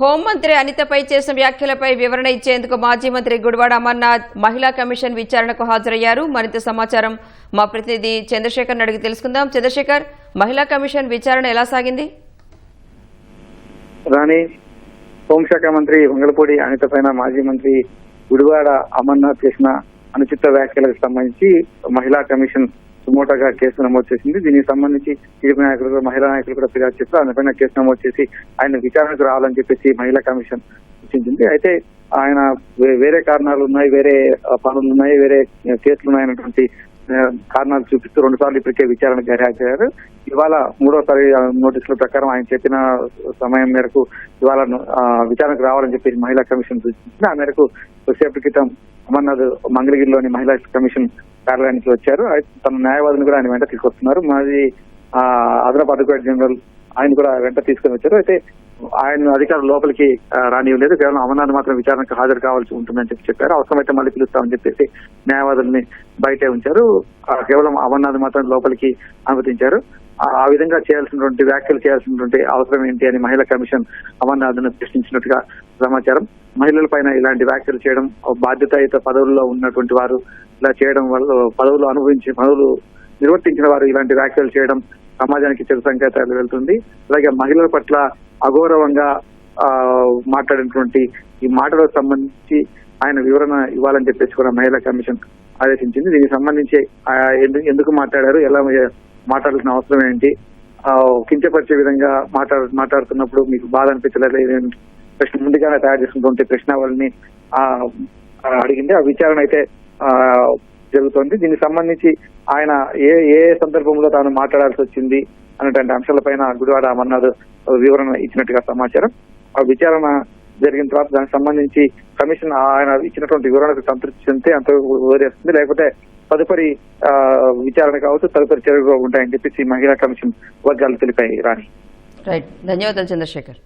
హోంమంత్రి అనితపై చేసిన వ్యాఖ్యలపై వివరణ ఇచ్చేందుకు మాజీ మంత్రి గుడివాడ అమర్నాథ్ మహిళా కమిషన్ విచారణకు హాజరయ్యారు. మరింత సమాచారం మా ప్రతినిధి చంద్రశేఖర్ అడిగి తెలుసుకుందాం. చంద్రశేఖర్, మహిళా కమిషన్ విచారణ ఎలా సాగింది? రాణి, హోంశాఖ మంత్రి వంగలపూడి అనిత పైన మాజీ మంత్రి గుడివాడ అమర్నాథ్ చేసిన అనుచిత వ్యాఖ్యలకు సంబంధించి మహిళా కమిషన్ సుమోటోగా కేసు నమోదు చేసింది. దీనికి సంబంధించి టీడీపీ నాయకులు, మహిళా నాయకులు కూడా ఫిర్యాదు చేస్తారు. ఆయన కేసు నమోదు చేసి ఆయన విచారణకు రావాలని చెప్పేసి మహిళా కమిషన్ సూచించింది. అయితే ఆయన వేరే కారణాలు ఉన్నాయి, వేరే పనులు ఉన్నాయి, వేరే కేసులు ఉన్నాయన్నటువంటి కారణాలు చూపిస్తూ 2 సార్లు ఇప్పటికే విచారణకు హాజరయ్యారు. ఇవాళ 3వ నోటీసుల ప్రకారం ఆయన చెప్పిన సమయం మేరకు ఇవాళ విచారణకు రావాలని చెప్పి మహిళా కమిషన్ సూచించింది. ఆ మేరకు కొద్దిసేపటి క్రితం అమర్నాథ్ మంగళగిరిలోని మహిళా కమిషన్ కార్యాలయానికి వచ్చారు. తన న్యాయవాదిని కూడా ఆయన వెంట తీసుకొస్తున్నారు. మాజీ అదనపు అడ్వకేట్ జనరల్ ఆయన కూడా వెంట తీసుకుని వచ్చారు. అయితే ఆయన అధికారులు లోపలికి రానివ్వలేదు. కేవలం అమర్నాథ్ మాత్రం విచారణకు హాజరు కావాల్సి ఉంటుందని చెప్పారు. అవసరమైతే మళ్ళీ పిలుస్తామని చెప్పేసి న్యాయవాదుల్ని బయటే ఉంచారు. కేవలం అమర్నాథ్ మాత్రం లోపలికి అనుమతించారు. ఆ విధంగా చేయాల్సినటువంటి వ్యాఖ్యలు చేయాల్సినటువంటి అవసరం ఏంటి అని మహిళా కమిషన్ అమర్నాథ్ ను ప్రశ్నించినట్టుగా సమాచారం. మహిళల పైన ఇలాంటి వ్యాఖ్యలు చేయడం, బాధ్యతాయుత పదవుల్లో ఉన్నటువంటి వారు ఇలా చేయడం వల్ల పదవులు నిర్వర్తించిన వారు ఇలాంటి వ్యాఖ్యలు చేయడం సమాజానికి చెడు సంకేతాలు వెళ్తుంది. అలాగే మహిళల పట్ల అగౌరవంగా మాట్లాడినటువంటి ఈ మాటలకు సంబంధించి ఆయన వివరణ ఇవ్వాలని చెప్పేసి కూడా మహిళా కమిషన్ ఆదేశించింది. దీనికి సంబంధించి ఎందుకు మాట్లాడారు, ఎలా మాట్లాడాల్సిన అవసరం ఏంటి, కించపరిచే విధంగా మాట్లాడుతున్నప్పుడు మీకు బాధ అనిపించలేదు ప్రశ్న ముందుగానే తయారు చేసుకుంటుంటే ప్రశ్నావళిని అడిగింది. ఆ విచారణ అయితే జరుగుతోంది. దీనికి సంబంధించి ఆయన ఏ సందర్భంలో తాను మాట్లాడాల్సి వచ్చింది అనేటువంటి అంశాలపైన గుడివాడ అమర్నాథ్ వివరణ ఇచ్చినట్టుగా సమాచారం. ఆ విచారణ జరిగిన తర్వాత దానికి సంబంధించి కమిషన్ ఆయన ఇచ్చినటువంటి వివరణకు సంతృప్తి చెందితే అంత వదిలేస్తుంది, లేకపోతే తదుపరి విచారణ కావచ్చు, తదుపరి చర్యలు ఉంటాయని చెప్పేసి మహిళా కమిషన్ వర్గాలు తెలిపాయి. రాణి, రైట్, ధన్యవాదాలు చంద్రశేఖర్.